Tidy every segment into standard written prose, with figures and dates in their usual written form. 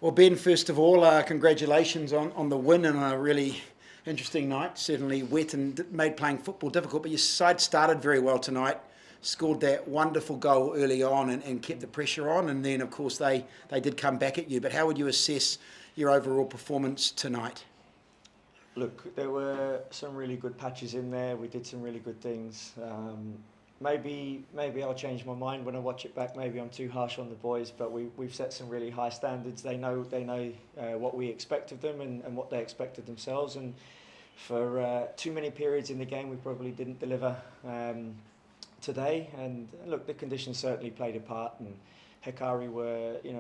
Well, Ben, first of all, congratulations on the win and a really interesting night. Certainly wet and made playing football difficult, but your side started very well tonight, scored that wonderful goal early on and kept the pressure on, and then, of course, they did come back at you. But how would you assess your overall performance tonight? Look, there were some really good patches in there. We did some really good things. Maybe I'll change my mind when I watch it back. Maybe I'm too harsh on the boys, but we've set some really high standards. They know what we expect of them and what they expect of themselves. And for too many periods in the game, we probably didn't deliver today. And look, the conditions certainly played a part. And Hekari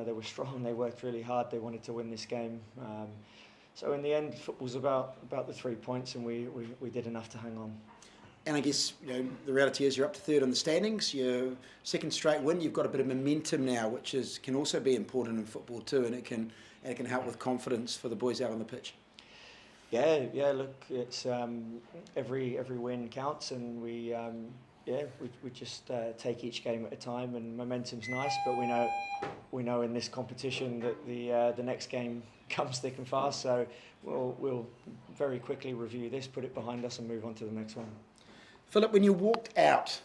they were strong. They worked really hard. They wanted to win this game. So in the end, football's about the 3 points, and we did enough to hang on. And I guess the reality is you're up to third on the standings. Your second straight win. You've got a bit of momentum now, which can also be important in football too, and it can help with confidence for the boys out on the pitch. Yeah. Look, it's every win counts, and we just take each game at a time. And momentum's nice, but we know in this competition that the next game comes thick and fast. So we'll very quickly review this, put it behind us, and move on to the next one. Philip, when you walked out,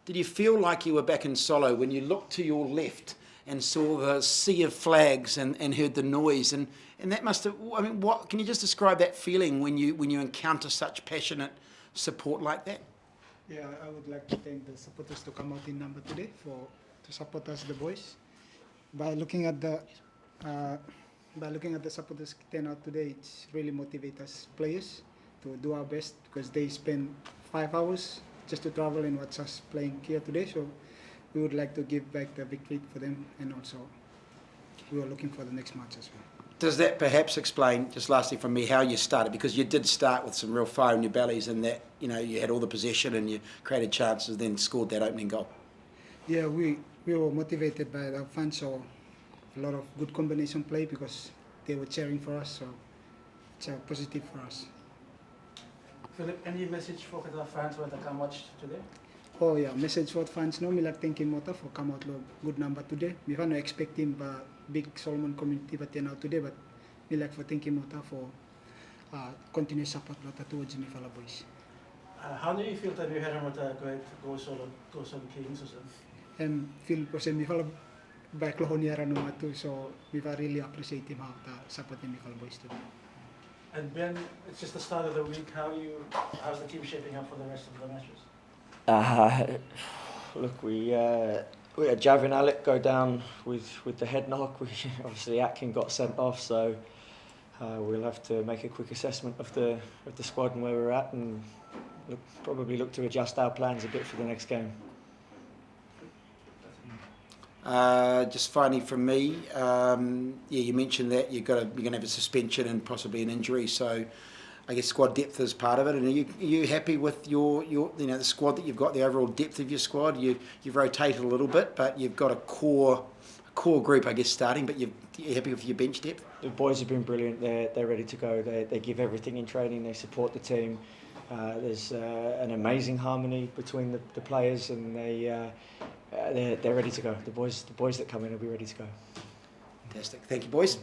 did you feel like you were back in Solo when you looked to your left and saw the sea of flags and heard the noise? And that must have, what can you just describe that feeling when you encounter such passionate support like that? Yeah, I would like to thank the supporters to come out in number today to support us, the boys. By looking at the supporters turn out today, it's really motivate us players to do our best, because they spend 5 hours just to travel and watch us playing here today. So we would like to give back the victory for them, and also we are looking for the next match as well. Does that perhaps explain, just lastly from me, how you started? Because you did start with some real fire in your bellies, and that you had all the possession and you created chances, then scored that opening goal. Yeah, we were motivated by the fans, so a lot of good combination play because they were cheering for us, so it's a positive for us. Philip, any message for the fans when they come watch today? Oh yeah, message for fans. No, me like thanking Mota for come out good number today. We don't expect him big Solomon community but now today, but me like for thanking Mota for continuous support Lota towards me fellow boys. How do you feel that you had him go solo Kings or something? Feel person me fellow back lohoniara no too, so we really appreciate him how to support me fellow boys today. And Ben, it's just the start of the week. How's the team shaping up for the rest of the matches? Look, we had Jav and Alec go down with the head knock. Obviously Atkin got sent off, so we'll have to make a quick assessment of the squad and where we're at, and probably look to adjust our plans a bit for the next game. Just finally from me, you mentioned that you're going to have a suspension and possibly an injury, so I guess squad depth is part of it. And are you happy with your the squad that you've got, the overall depth of your squad? You've rotated a little bit, but you've got a core group, I guess, starting. But you're happy with your bench depth? The boys have been brilliant. They're ready to go. They give everything in training. They support the team. There's an amazing harmony between the players, and they're ready to go. The boys that come in will be ready to go. Fantastic. Thank you, boys.